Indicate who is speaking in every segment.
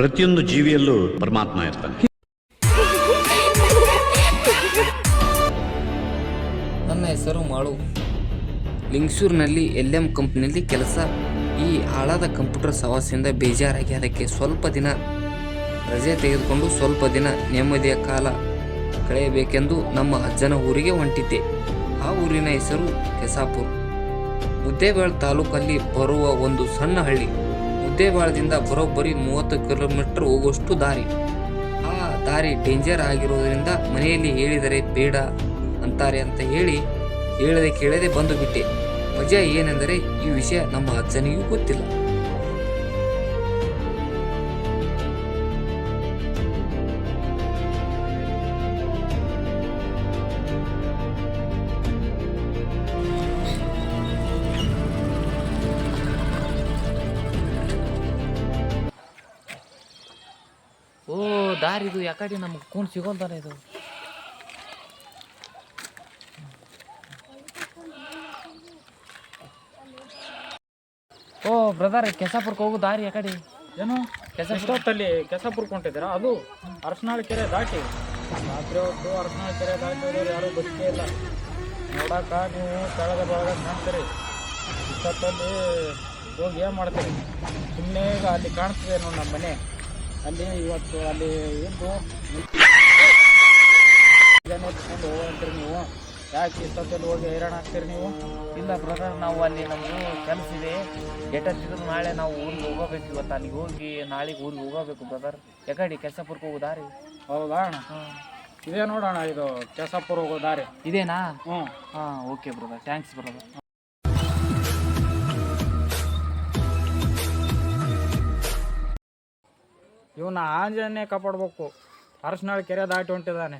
Speaker 1: ಪ್ರತಿಯೊಂದು ಜೀವಿಯಲ್ಲೂ ಪರಮಾತ್ಮ ಇರ್ತಾನೆ.
Speaker 2: ನನ್ನ ಹೆಸರು ಮಾಳು. ಲಿಂಗಸೂರಿನಲ್ಲಿ LM ಕಂಪ್ನಿಯಲ್ಲಿ ಕೆಲಸ. ಈ ಹಾಳಾದ ಕಂಪ್ಯೂಟರ್ ಸವಾಸಿಂದ ಬೇಜಾರಾಗಿ ಅದಕ್ಕೆ ಸ್ವಲ್ಪ ದಿನ ರಜೆ ತೆಗೆದುಕೊಂಡು ಸ್ವಲ್ಪ ದಿನ ನೆಮ್ಮದಿಯ ಕಾಲ ಕಳೆಯಬೇಕೆಂದು ನಮ್ಮ ಅಜ್ಜನ ಊರಿಗೆ ಹೊಂಟಿದ್ದೆ. ಆ ಊರಿನ ಹೆಸರು ಕೆಸಾಪುರ. ಮುದ್ದೇಬೇಳ ತಾಲೂಕಲ್ಲಿ ಬರುವ ಒಂದು ಸಣ್ಣ ಹಳ್ಳಿ. ಮುದ್ದೇಬೇಳದಿಂದ ಬರೋಬ್ಬರಿ 30 ಕಿಲೋಮೀಟರ್ ಹೋಗುವಷ್ಟು ದಾರಿ. ಆ ದಾರಿ ಡೇಂಜರ್ ಆಗಿರೋದ್ರಿಂದ ಮನೆಯಲ್ಲಿ ಹೇಳಿದರೆ ಬೇಡ ಅಂತಾರೆ ಅಂತ ಹೇಳಿ ಹೇಳದೆ ಕೇಳದೆ ಬಂದು ಬಿಟ್ಟೆ. ಮಜಾ ಏನೆಂದರೆ ಈ ವಿಷಯ ನಮ್ಮ ಅಜ್ಜನಿಗೂ ಗೊತ್ತಿಲ್ಲ.
Speaker 3: ಓ ದಾರಿದು ಯಾಕಡೆ ನಮ್ಗೆ ಕೂಣ್ ಸಿಗೋಲ್ದಾರ ಇದು. ಓ ಬ್ರದರ್, ಕೆಸಾಪುರಕ್ಕೆ ಹೋಗೋ ದಾರಿ ಯಾಕಡೆ?
Speaker 4: ಏನು ಎಷ್ಟೊತ್ತಲ್ಲಿ ಕೆಸಾಪುರಕ್ಕೆ ಹೊಂಟಿದ್ದೀರಾ? ಅದು ಅರಸನಾಳ ಕೆರೆ ದಾಟಿ ರಾತ್ರಿ ಹೊತ್ತು ಅರಸನಾಳ ಕೆರೆ ದಾಟಿದವ್ರು ಯಾರೂ ಗೊತ್ತೇ ಇಲ್ಲ. ನೋಡಾಕ ನೀವು ಕೆಳಗೆ ಬೆಳಗ್ಗೆ ಕಾಣ್ತೀರಿ. ಇಷ್ಟೊತ್ತಲ್ಲಿ ಹೋಗಿ ಏನು ಮಾಡ್ತೀರಿ? ಸುಮ್ಮನೆ ಈಗ ಅಲ್ಲಿ ಕಾಣ್ತದೆ ನೋಡಿ ನಮ್ಮ ಮನೆ. ಅಲ್ಲಿ ಇವತ್ತು ಅಲ್ಲಿ ಇದ್ದು ಎತ್ಕೊಂಡು ಹೋಗಂತೀರಿ ನೀವು. ಯಾಕೆ ಇಷ್ಟೊತ್ತಲ್ಲಿ ಹೋಗಿ ಹೈರಾಣ ಆಗ್ತೀರಿ ನೀವು?
Speaker 3: ಇಲ್ಲ ಬ್ರದರ್, ನಾವು ಅಲ್ಲಿ ನಮ್ಮದು ಕೆಲಸ ಇದೆ. ಎಟ್ಟತ್ತಿದ್ರು ನಾಳೆ ನಾವು ಊರಿಗೆ ಹೋಗಬೇಕು. ಇವತ್ತು ಅಲ್ಲಿಗೆ ಹೋಗಿ ನಾಳೆಗೆ ಊರಿಗೆ ಹೋಗಬೇಕು ಬ್ರದರ್. ಯಾಕಡೆ ಕೆಸಾಪುರಕ್ಕೆ ಹೋಗೋ ದಾರಿ?
Speaker 4: ಹೌದಾ ಅಣ್ಣ? ಇದೇ ನೋಡೋಣ, ಇದು ಕೆಸಾಪುರ ಹೋಗೋ ದಾರಿ
Speaker 3: ಇದೇನಾ?
Speaker 4: ಹ್ಞೂ.
Speaker 3: ಹಾಂ, ಓಕೆ ಬ್ರದರ್, ಥ್ಯಾಂಕ್ಸ್ ಬ್ರದರ್.
Speaker 4: ಇವನ್ನ ಆಂಜನೇ ಕಾಪಾಡ್ಬೇಕು. ಅರಸನಾಳ ಕೆರೆ ದಾಟಿ ಹೊಂಟಿದ್ದಾನೆ.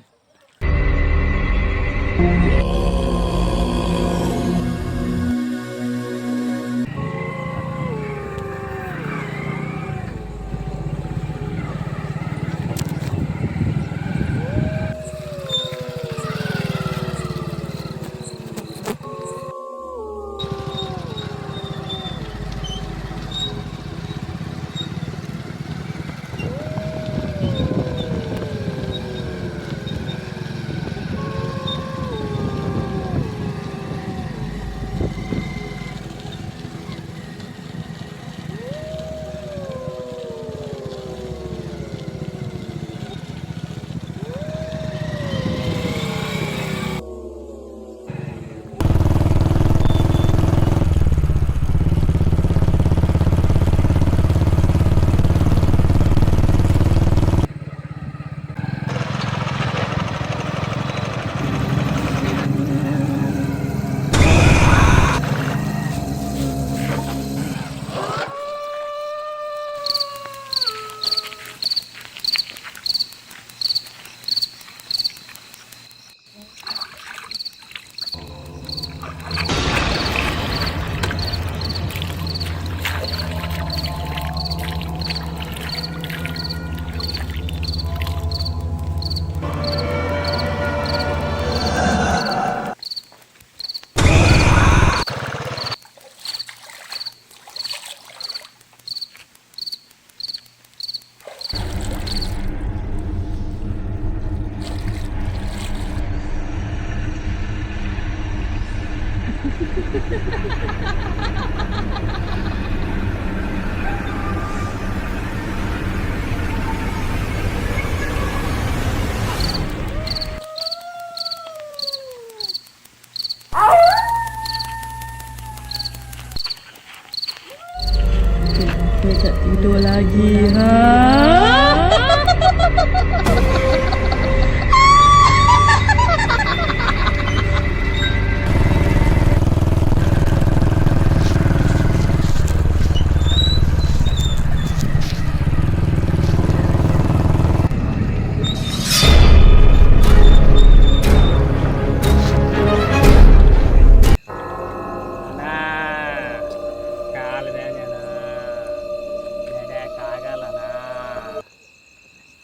Speaker 5: Tidak tidur lagi, ha?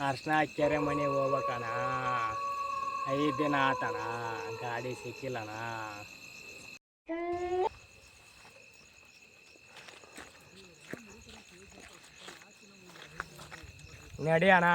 Speaker 4: ಅರ್ಶನ ಕೆರೆ ಮನೆಗೆ ಹೋಗ್ಬೇಕಣ್ಣ. 5 ದಿನ ಆತಣ್ಣ, ಗಾಡಿ ಸಿಕ್ಕಿಲ್ಲಣ್ಣ. ನಡಿ ಅಣ್ಣ.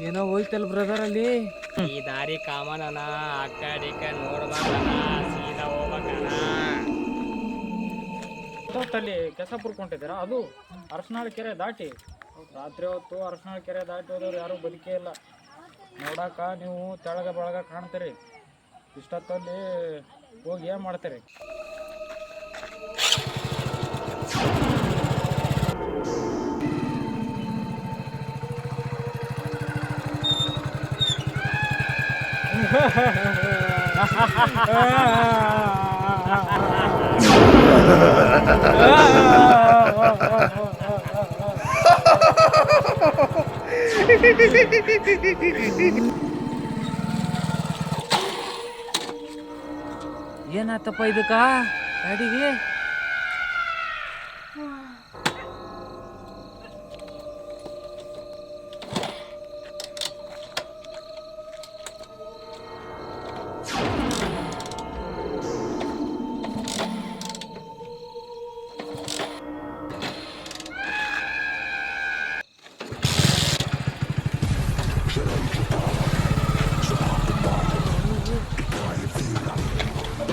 Speaker 3: ಏನೋ ಹೋಯ್ತಲ್ ಬ್ರದರ್ ಅಲ್ಲಿ.
Speaker 4: ಈ ದಾರಿ ಕಾಮನನ ಆ ಕಡೆ ಈ ಕಡೆ ನೋಡ್ಬೇಕಣ್ಣ, ಸೀದಾ ಹೋಗ್ಬೇಕಣ್ಣ. ಹೊತ್ತಲ್ಲಿ ಕೆಸಾಪುರ ಕೊಂಡಿದ್ದೀರಾ? ಅದು ಅರಸನಾಳ ಕೆರೆ ದಾಟಿ ರಾತ್ರಿ ಹೊತ್ತು ಅರಸನಾಳ ಕೆರೆ ದಾಟಿ ಹೋದವ್ರು ಯಾರೂ ಬದುಕೇ ಇಲ್ಲ. ನೋಡಾಕ ನೀವು ತೆಳಗ ಬೆಳಗ ಕಾಣ್ತೀರಿ. ಇಷ್ಟೊತ್ತಲ್ಲಿ ಹೋಗಿ ಏನು ಮಾಡ್ತೀರಿ?
Speaker 3: ಏನಾತಪ್ಪ ಇದಕ್ಕ ಗಾಡಿಗೆ?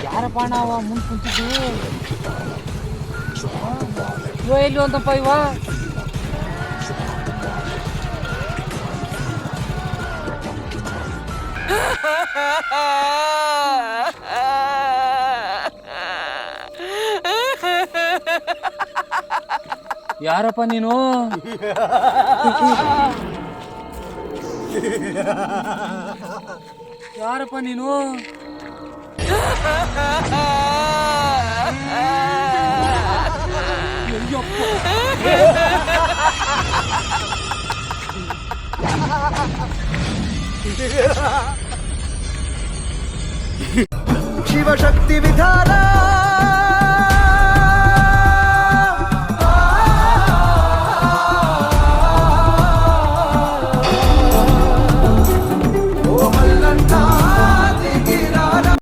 Speaker 3: ಯಾರಪ್ಪ ಅವ ಮುಂದೆ ಕುಂತಿದ್ದು? ಇವ ಎಲ್ಲಿ ಅಂತಪ್ಪ ಇವ? ಯಾರಪ್ಪ ನೀನು? ಯಾರಪ್ಪ ನೀನು?
Speaker 6: ಶಿವಶಕ್ತಿ ವಿಧಾನ